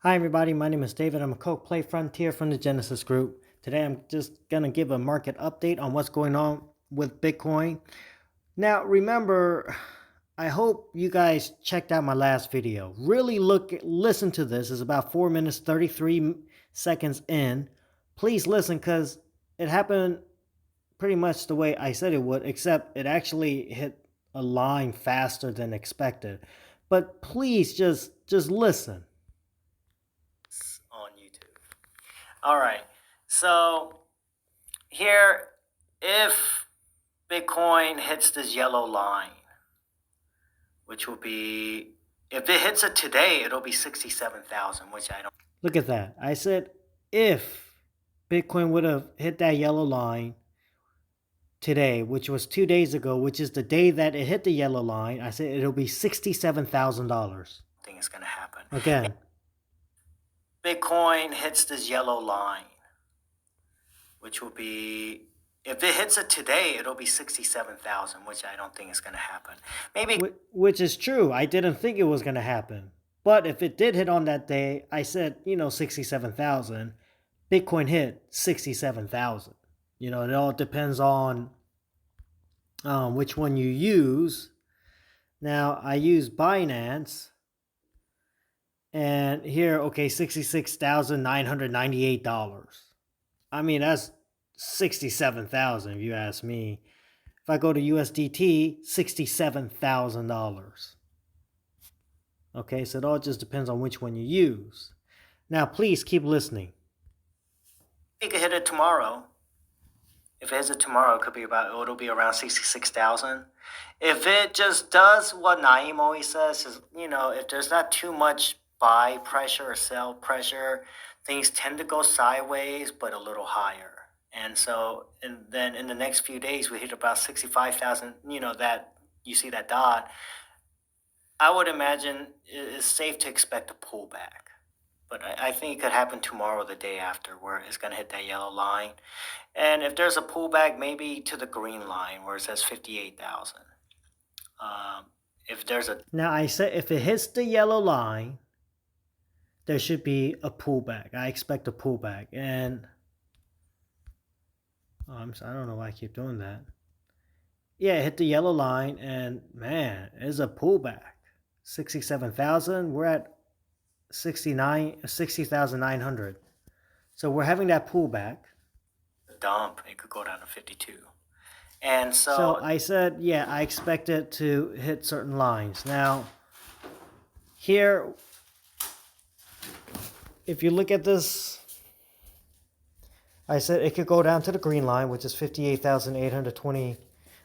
Hi everybody, my name is David. I'm a Play Frontier from the Genesis Group. Today I'm just going to give a market update on what's going on with Bitcoin. Now remember, I hope you guys checked out my last video. Really listen to this. It's about 4 minutes 33 seconds in. Please listen because it happened pretty much the way I said it would, except it actually hit a line faster than expected. But please just listen. On YouTube. All right. So here, if Bitcoin hits this yellow line, which will be, if it hits it today, it'll be 67,000, which I don't. Look at that. I said if Bitcoin would have hit that yellow line today, which was 2 days ago, which is the day that it hit the yellow line, I said it'll be $67,000. I think it's going to happen. Again, Bitcoin hits this yellow line, which will be, if it hits it today, it'll be 67,000, which I don't think is going to happen. Maybe, which is true. I didn't think it was going to happen. But if it did hit on that day, I said, 67,000. Bitcoin hit 67,000. It all depends on which one you use. Now, I use Binance. And here, okay, $66,998. I mean, that's 67,000 if you ask me. If I go to USDT, $67,000. Okay, so it all just depends on which one you use. Now, please keep listening. You could hit it tomorrow. If it hits it tomorrow, it'll be around 66,000. If it just does what Naeem always says, is, if there's not too much buy pressure or sell pressure, things tend to go sideways, but a little higher. And so, and then in the next few days, we hit about 65,000, that you see that dot. I would imagine it's safe to expect a pullback. But I think it could happen tomorrow or the day after, where it's going to hit that yellow line. And if there's a pullback, maybe to the green line where it says 58,000. If there's a... Now, I said if it hits the yellow line, there should be a pullback. I expect a pullback. And I don't know why I keep doing that. Yeah, it hit the yellow line, and man, it's a pullback. 67,000. We're at 60,900. So we're having that pullback. The dump, it could go down to 52. And so I said, yeah, I expect it to hit certain lines. Now, here, if you look at this, I said it could go down to the green line, which is 58,820.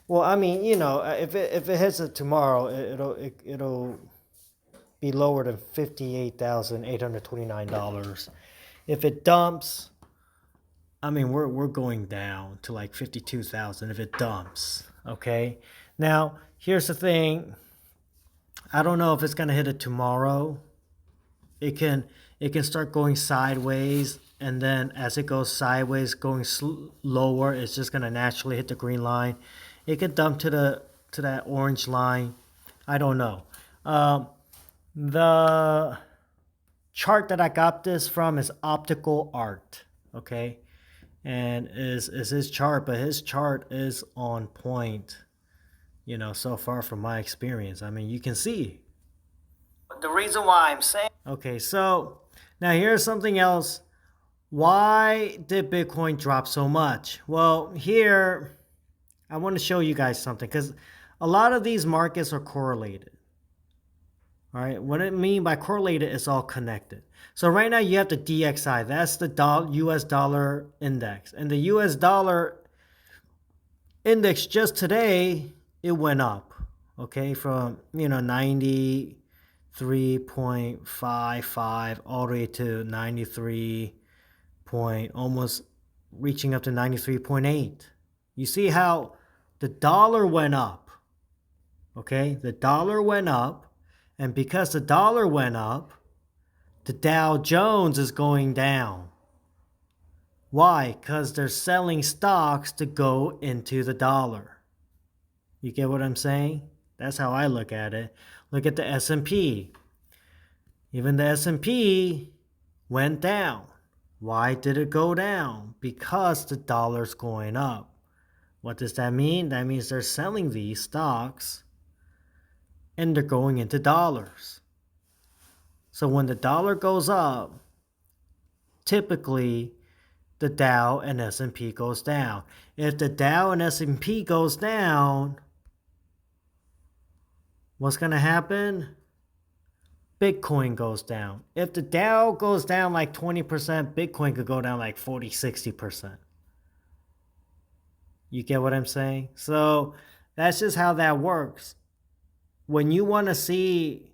Well, I mean, if it hits it tomorrow, it'll be lower than $58,829. If it dumps, I mean, we're going down to like 52,000 if it dumps. Okay. Now, here's the thing. I don't know if it's gonna hit it tomorrow. It can start going sideways, and then as it goes sideways, going lower, it's just gonna naturally hit the green line. It could dump to that orange line. I don't know. The chart that I got this from is Optical Art, okay, and is his chart, but his chart is on point, so far from my experience. I mean, you can see. The reason why I'm saying... Okay, so now here's something else. Why did Bitcoin drop so much? Well, here, I want to show you guys something, because a lot of these markets are correlated. All right, what I mean by correlated is all connected. So right now you have the DXY, that's the US dollar index. And the US dollar index just today, it went up, okay, from, 93.55 all the way to 93 point, almost reaching up to 93.8. You see how the dollar went up, okay? The dollar went up. And because the dollar went up, the Dow Jones is going down. Why? Because they're selling stocks to go into the dollar. You get what I'm saying? That's how I look at it. Look at the S&P. Even the S&P, went down. Why did it go down? Because the dollar's going up. What does that mean? That means they're selling these stocks and they're going into dollars. So when the dollar goes up, typically the Dow and S&P goes down. If the Dow and S&P goes down, what's going to happen? Bitcoin goes down. If the Dow goes down like 20%, Bitcoin could go down like 40, 60%. You get what I'm saying? So that's just how that works. When you want to see,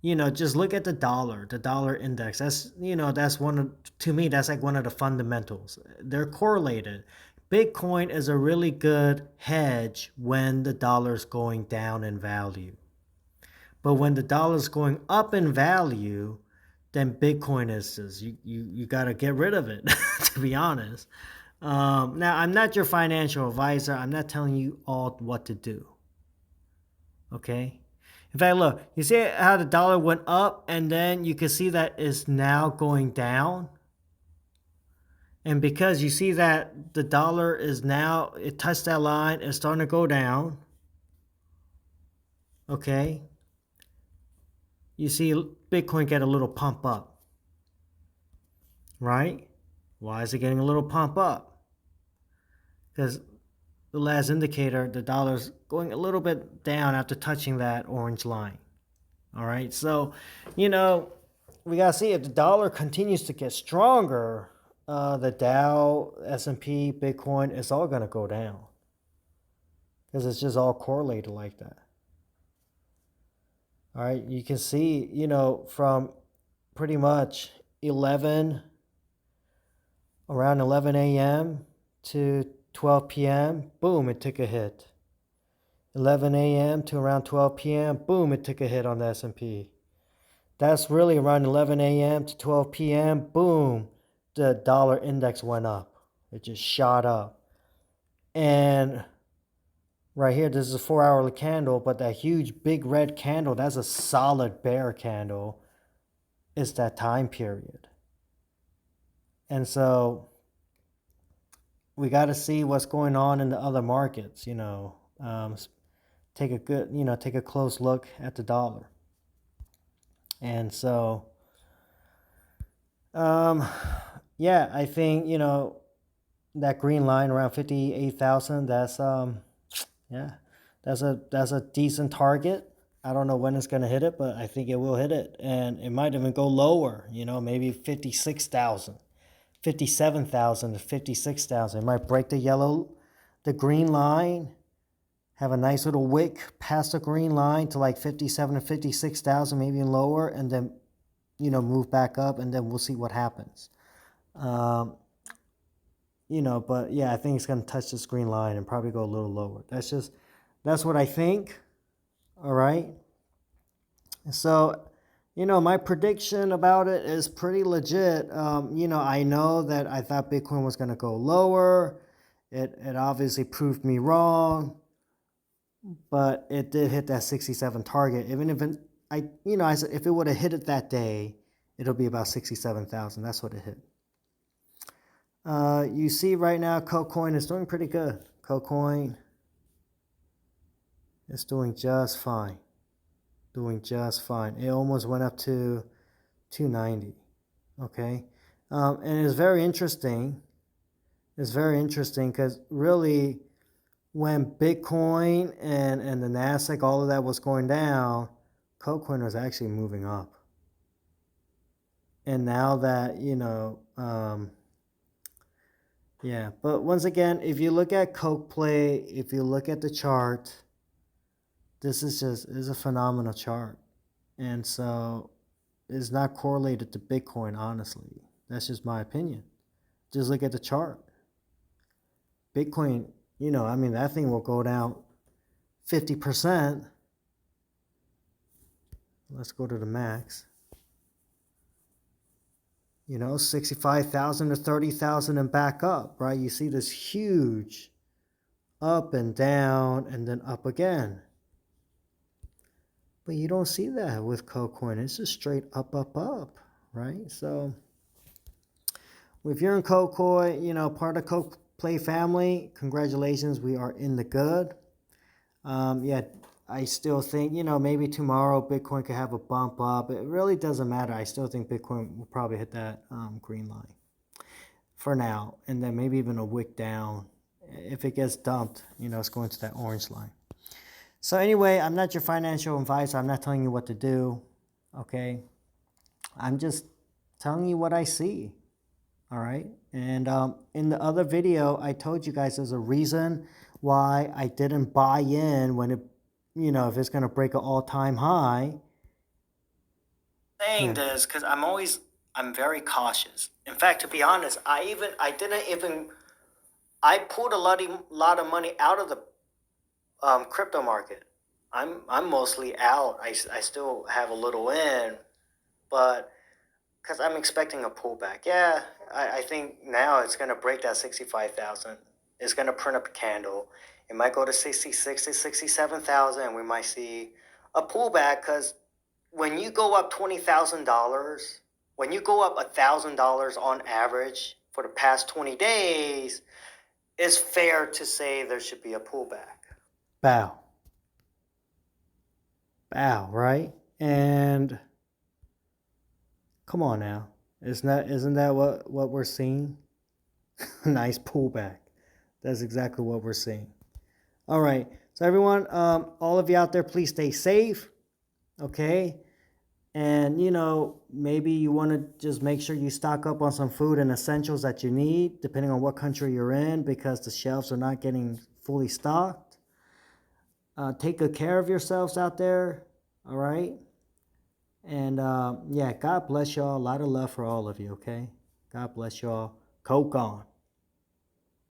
just look at the dollar index. That's to me, that's like one of the fundamentals. They're correlated. Bitcoin is a really good hedge when the dollar's going down in value. But when the dollar's going up in value, then Bitcoin is just, you got to get rid of it, to be honest. Now, I'm not your financial advisor. I'm not telling you all what to do. Okay? In fact, look, you see how the dollar went up and then you can see that it's now going down? And because you see that the dollar is now, it touched that line, it's starting to go down. Okay? You see Bitcoin get a little pump up. Right? Why is it getting a little pump up? Because the last indicator, the dollar's going a little bit down after touching that orange line. All right, so, we got to see if the dollar continues to get stronger, the Dow, S&P, Bitcoin, it's all going to go down. Because it's just all correlated like that. All right, you can see, from pretty much around 11 a.m. to 12 p.m., boom, it took a hit. 11 a.m. to around 12 p.m., boom, it took a hit on the S&P. That's really around 11 a.m. to 12 p.m., boom, the dollar index went up. It just shot up. And right here, this is a 4-hourly candle, but that huge big red candle, that's a solid bear candle. It's that time period. And so we got to see what's going on in the other markets, take a close look at the dollar. And so, I think, that green line around 58,000, that's a decent target. I don't know when it's going to hit it, but I think it will hit it. And it might even go lower, maybe 56,000. 57,000 to 56,000. It might break the green line, have a nice little wick past the green line to like 57 to 56,000, maybe lower, and then, move back up, and then we'll see what happens. But yeah, I think it's going to touch this green line and probably go a little lower. That's what I think. All right. So, my prediction about it is pretty legit. I know that I thought Bitcoin was going to go lower. It obviously proved me wrong, but it did hit that 67 target. Even if I said if it would have hit it that day, it'll be about 67,000. That's what it hit. You see right now, KOK-COIN is doing pretty good. KOK-COIN is doing just fine. It almost went up to 290. Okay. And it's very interesting. Because really, when Bitcoin and the Nasdaq, all of that was going down, KOK-COIN was actually moving up. And now that, but once again, if you look at Coke Play, if you look at the chart, this is a phenomenal chart. And so it's not correlated to Bitcoin, honestly. That's just my opinion. Just look at the chart. Bitcoin, that thing will go down 50%. Let's go to the max. 65,000 to 30,000 and back up, right? You see this huge up and down and then up again. But you don't see that with KOK-COIN. It's just straight up, up, up. right? So if you're in KOK-COIN, you know, part of Coke Play family, congratulations, we are in the good. Yeah, I still think, you know, maybe tomorrow Bitcoin could have a bump up. It really doesn't matter. I still think Bitcoin will probably hit that green line for now, and then maybe even a wick down. If it gets dumped, you know, it's going to that orange line. So anyway, I'm not your financial advisor. I'm not telling you what to do, okay? I'm just telling you what I see, all right? And in the other video, I told you guys there's a reason why I didn't buy in when it, you know, if it's going to break an all-time high. Saying this because I'm very cautious. In fact, to be honest, I pulled a lot of money out of the crypto market. I'm mostly out. I still have a little in, but because I'm expecting a pullback. Yeah, I think now it's going to break that 65,000. It's going to print up a candle. It might go to 66 to 67,000, and we might see a pullback because when you go up $20,000, when you go up $1,000 on average for the past 20 days, it's fair to say there should be a pullback. Bow. Bow, right? And come on now. Isn't that what we're seeing? Nice pullback. That's exactly what we're seeing. All right. So everyone, all of you out there, please stay safe. Okay. And, you know, maybe you want to just make sure you stock up on some food and essentials that you need, depending on what country you're in, because the shelves are not getting fully stocked. Take good care of yourselves out there. All right. And yeah, God bless y'all. A lot of love for all of you, okay? God bless y'all. Coke on.